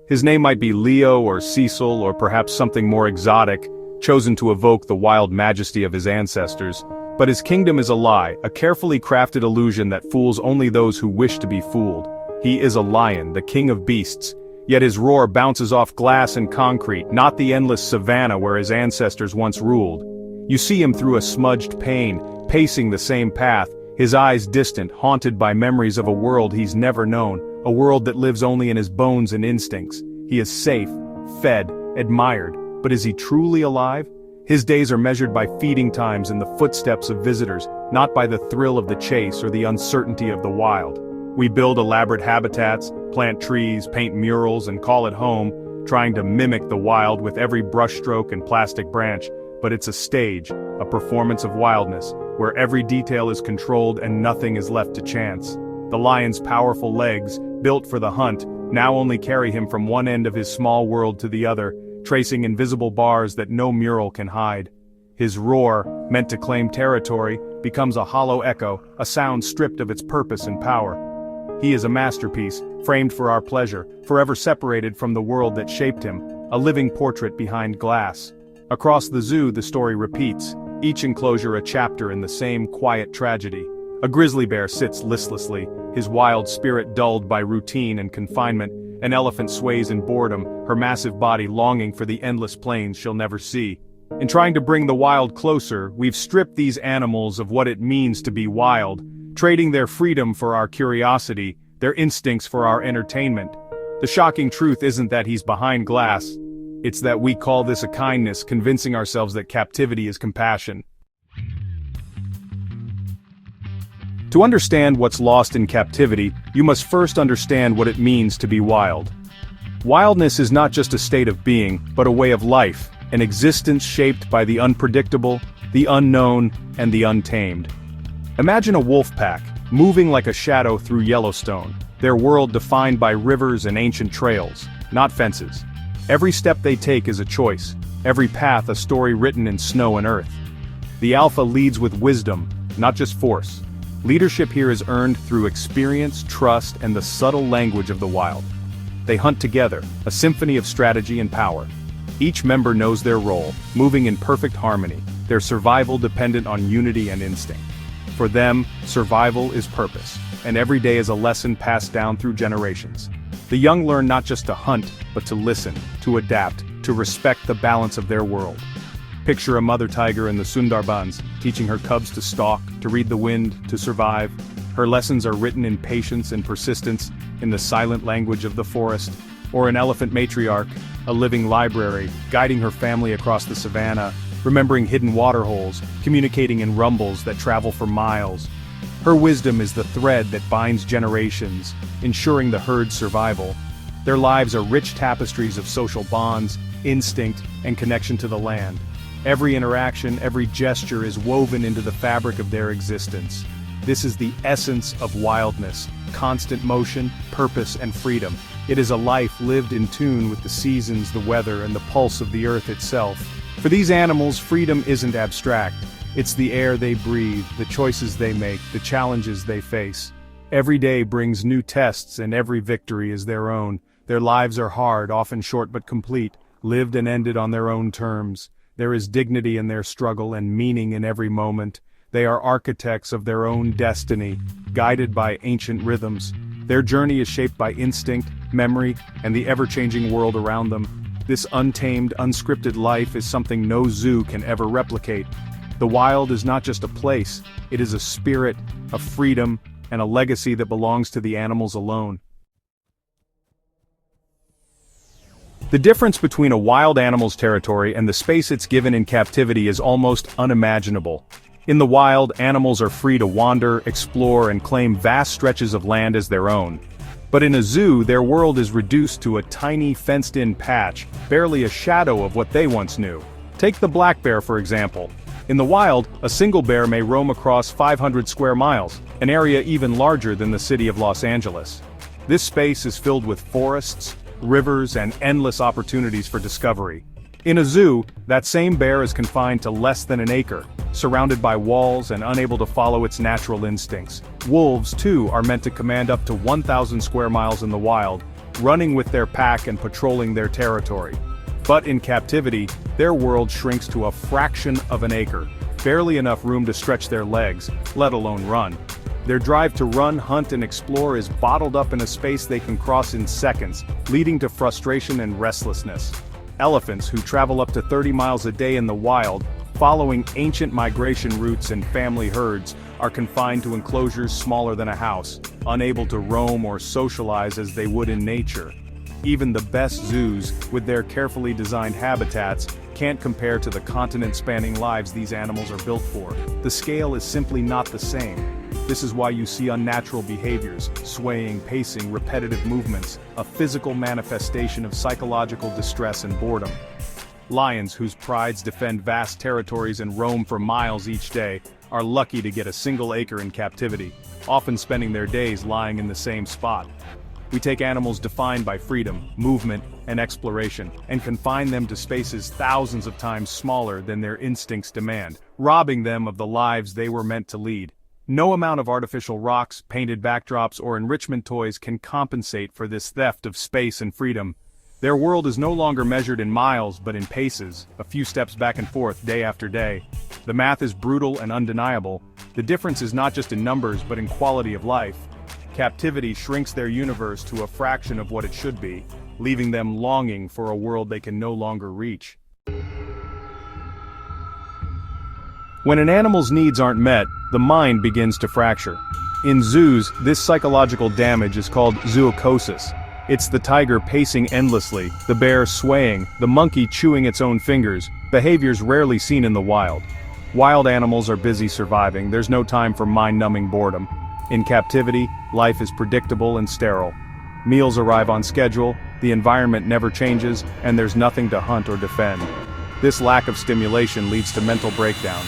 His name might be Leo or Cecil or perhaps something more exotic, chosen to evoke the wild majesty of his ancestors. But his kingdom is a lie, a carefully crafted illusion that fools only those who wish to be fooled. He is a lion, the king of beasts, yet his roar bounces off glass and concrete, not the endless savanna where his ancestors once ruled. You see him through a smudged pane, pacing the same path, his eyes distant, haunted by memories of a world he's never known, a world that lives only in his bones and instincts. He is safe, fed, admired, but is he truly alive? His days are measured by feeding times and the footsteps of visitors, not by the thrill of the chase or the uncertainty of the wild. We build elaborate habitats, plant trees, paint murals, and call it home, trying to mimic the wild with every brushstroke and plastic branch, but it's a stage, a performance of wildness, where every detail is controlled and nothing is left to chance. The lion's powerful legs, built for the hunt, now only carry him from one end of his small world to the other, tracing invisible bars that no mural can hide. His roar, meant to claim territory, becomes a hollow echo, a sound stripped of its purpose and power. He is a masterpiece, framed for our pleasure, forever separated from the world that shaped him, a living portrait behind glass. Across the zoo the story repeats, each enclosure a chapter in the same quiet tragedy. A grizzly bear sits listlessly, his wild spirit dulled by routine and confinement. An elephant sways in boredom, her massive body longing for the endless plains she'll never see. In trying to bring the wild closer, we've stripped these animals of what it means to be wild, trading their freedom for our curiosity, their instincts for our entertainment. The shocking truth isn't that he's behind glass, it's that we call this a kindness, convincing ourselves that captivity is compassion. To understand what's lost in captivity, you must first understand what it means to be wild. Wildness is not just a state of being, but a way of life, an existence shaped by the unpredictable, the unknown, and the untamed. Imagine a wolf pack, moving like a shadow through Yellowstone, their world defined by rivers and ancient trails, not fences. Every step they take is a choice, every path a story written in snow and earth. The alpha leads with wisdom, not just force. Leadership here is earned through experience, trust, and the subtle language of the wild. They hunt together, a symphony of strategy and power. Each member knows their role, moving in perfect harmony, their survival dependent on unity and instinct. For them, survival is purpose, and every day is a lesson passed down through generations. The young learn not just to hunt, but to listen, to adapt, to respect the balance of their world. Picture a mother tiger in the Sundarbans, teaching her cubs to stalk, to read the wind, to survive. Her lessons are written in patience and persistence, in the silent language of the forest. Or an elephant matriarch, a living library, guiding her family across the savannah, remembering hidden waterholes, communicating in rumbles that travel for miles. Her wisdom is the thread that binds generations, ensuring the herd's survival. Their lives are rich tapestries of social bonds, instinct, and connection to the land. Every interaction, every gesture is woven into the fabric of their existence. This is the essence of wildness, constant motion, purpose, and freedom. It is a life lived in tune with the seasons, the weather, and the pulse of the earth itself. For these animals, freedom isn't abstract. It's the air they breathe, the choices they make, the challenges they face. Every day brings new tests and every victory is their own. Their lives are hard, often short but complete, lived and ended on their own terms. There is dignity in their struggle and meaning in every moment. They are architects of their own destiny, guided by ancient rhythms. Their journey is shaped by instinct, memory, and the ever-changing world around them. This untamed, unscripted life is something no zoo can ever replicate. The wild is not just a place, it is a spirit, a freedom, and a legacy that belongs to the animals alone. The difference between a wild animal's territory and the space it's given in captivity is almost unimaginable. In the wild, animals are free to wander, explore, and claim vast stretches of land as their own. But in a zoo, their world is reduced to a tiny fenced-in patch, barely a shadow of what they once knew. Take the black bear for example. In the wild, a single bear may roam across 500 square miles, an area even larger than the city of Los Angeles. This space is filled with forests, rivers, and endless opportunities for discovery. In a zoo, that same bear is confined to less than an acre, surrounded by walls and unable to follow its natural instincts. Wolves, too, are meant to command up to 1,000 square miles in the wild, running with their pack and patrolling their territory. But in captivity, their world shrinks to a fraction of an acre, barely enough room to stretch their legs, let alone run. Their drive to run, hunt, and explore is bottled up in a space they can cross in seconds, leading to frustration and restlessness. Elephants, who travel up to 30 miles a day in the wild, following ancient migration routes and family herds, are confined to enclosures smaller than a house, unable to roam or socialize as they would in nature. Even the best zoos, with their carefully designed habitats, can't compare to the continent-spanning lives these animals are built for. The scale is simply not the same. This is why you see unnatural behaviors, swaying, pacing, repetitive movements, a physical manifestation of psychological distress and boredom. Lions, whose prides defend vast territories and roam for miles each day, are lucky to get a single acre in captivity, often spending their days lying in the same spot. We take animals defined by freedom, movement, and exploration, and confine them to spaces thousands of times smaller than their instincts demand, robbing them of the lives they were meant to lead. No amount of artificial rocks, painted backdrops, or enrichment toys can compensate for this theft of space and freedom. Their world is no longer measured in miles but in paces, a few steps back and forth day after day. The math is brutal and undeniable. The difference is not just in numbers but in quality of life. Captivity shrinks their universe to a fraction of what it should be, leaving them longing for a world they can no longer reach. When an animal's needs aren't met, the mind begins to fracture. In zoos, this psychological damage is called zoochosis. It's the tiger pacing endlessly, the bear swaying, the monkey chewing its own fingers, behaviors rarely seen in the wild. Wild animals are busy surviving, there's no time for mind-numbing boredom. In captivity, life is predictable and sterile. Meals arrive on schedule, the environment never changes, and there's nothing to hunt or defend. This lack of stimulation leads to mental breakdown.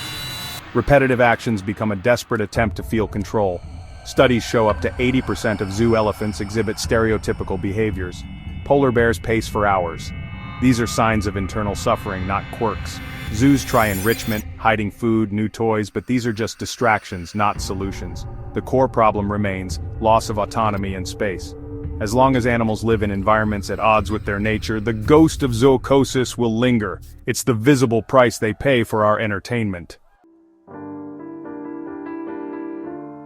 Repetitive actions become a desperate attempt to feel control. Studies show up to 80% of zoo elephants exhibit stereotypical behaviors. Polar bears pace for hours. These are signs of internal suffering, not quirks. Zoos try enrichment, hiding food, new toys, but these are just distractions, not solutions. The core problem remains: loss of autonomy and space. As long as animals live in environments at odds with their nature, the ghost of zoochosis will linger. It's the visible price they pay for our entertainment.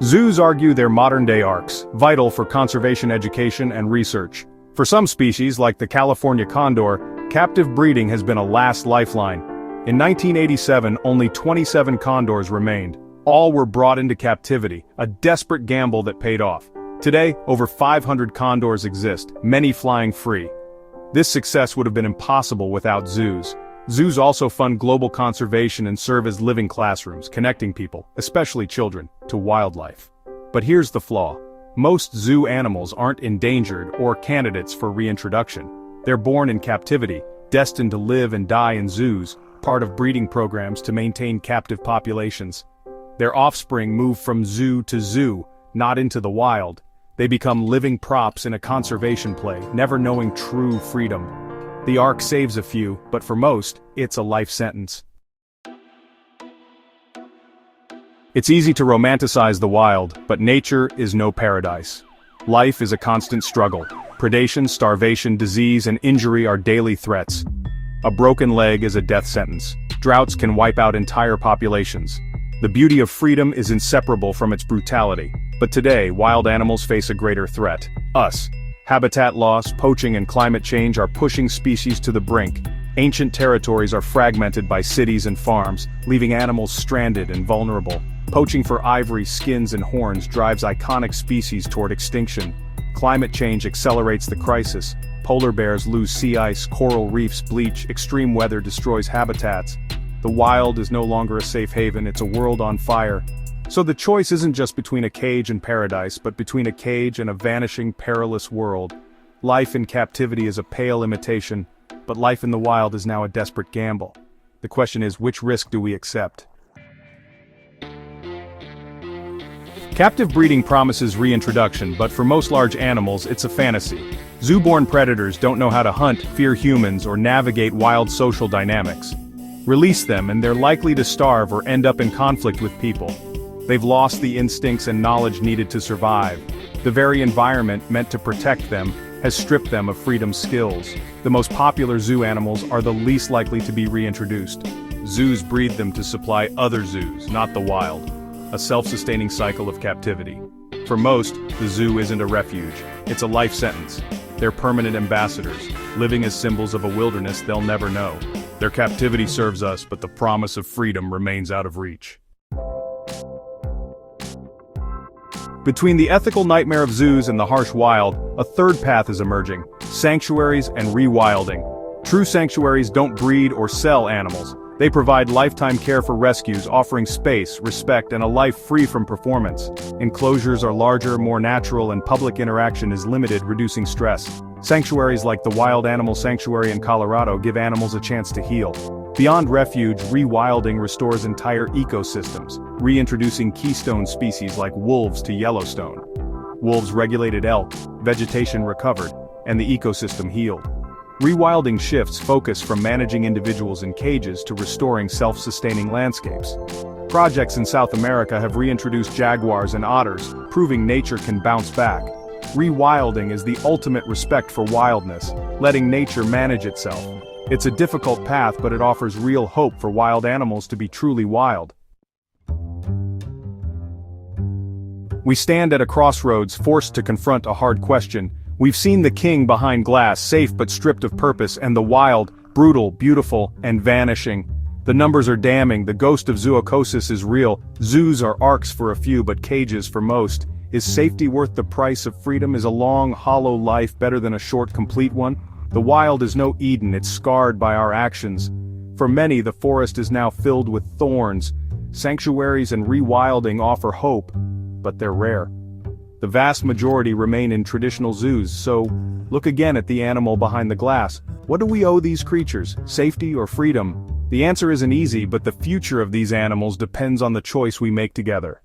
Zoos argue they're modern-day arcs, vital for conservation education and research. For some species, like the California condor, captive breeding has been a last lifeline. In 1987, only 27 condors remained. All were brought into captivity, a desperate gamble that paid off. Today, over 500 condors exist, many flying free. This success would have been impossible without zoos. Zoos also fund global conservation and serve as living classrooms, connecting people, especially children, to wildlife. But here's the flaw. Most zoo animals aren't endangered or candidates for reintroduction. They're born in captivity, destined to live and die in zoos, part of breeding programs to maintain captive populations. Their offspring move from zoo to zoo, not into the wild. They become living props in a conservation play, never knowing true freedom. The ark saves a few, but for most, it's a life sentence. It's easy to romanticize the wild, but nature is no paradise. Life is a constant struggle. Predation, starvation, disease, and injury are daily threats. A broken leg is a death sentence. Droughts can wipe out entire populations. The beauty of freedom is inseparable from its brutality. But today, wild animals face a greater threat: us. Habitat loss, poaching, and climate change are pushing species to the brink. Ancient territories are fragmented by cities and farms, leaving animals stranded and vulnerable. Poaching for ivory, skins, and horns drives iconic species toward extinction. Climate change accelerates the crisis. Polar bears lose sea ice, coral reefs bleach, extreme weather destroys habitats. The wild is no longer a safe haven, it's a world on fire. So the choice isn't just between a cage and paradise, but between a cage and a vanishing, perilous world. Life in captivity is a pale imitation, but life in the wild is now a desperate gamble. The question is, which risk do we accept? Captive breeding promises reintroduction, but for most large animals, it's a fantasy. Zoo-born predators don't know how to hunt, fear humans, or navigate wild social dynamics. Release them and they're likely to starve or end up in conflict with people. They've lost the instincts and knowledge needed to survive. The very environment meant to protect them has stripped them of freedom's skills. The most popular zoo animals are the least likely to be reintroduced. Zoos breed them to supply other zoos, not the wild. A self-sustaining cycle of captivity. For most, the zoo isn't a refuge, it's a life sentence. They're permanent ambassadors, living as symbols of a wilderness they'll never know. Their captivity serves us, but the promise of freedom remains out of reach. Between the ethical nightmare of zoos and the harsh wild, a third path is emerging: sanctuaries and rewilding. True sanctuaries don't breed or sell animals. They provide lifetime care for rescues, offering space, respect, and a life free from performance. Enclosures are larger, more natural, and public interaction is limited, reducing stress. Sanctuaries like the Wild Animal Sanctuary in Colorado give animals a chance to heal. Beyond refuge, rewilding restores entire ecosystems, reintroducing keystone species like wolves to Yellowstone. Wolves regulated elk, vegetation recovered, and the ecosystem healed. Rewilding shifts focus from managing individuals in cages to restoring self-sustaining landscapes. Projects in South America have reintroduced jaguars and otters, proving nature can bounce back. Rewilding is the ultimate respect for wildness, letting nature manage itself. It's a difficult path, but it offers real hope for wild animals to be truly wild. We stand at a crossroads, forced to confront a hard question. We've seen the king behind glass, safe but stripped of purpose, and the wild, brutal, beautiful, and vanishing. The numbers are damning, the ghost of zoocosis is real. Zoos are arks for a few but cages for most. Is safety worth the price of freedom? Is a long, hollow life better than a short, complete one? The wild is no Eden, it's scarred by our actions. For many, the forest is now filled with thorns. Sanctuaries and rewilding offer hope, but they're rare. The vast majority remain in traditional zoos, so look again at the animal behind the glass. What do we owe these creatures, safety or freedom? The answer isn't easy, but the future of these animals depends on the choice we make together.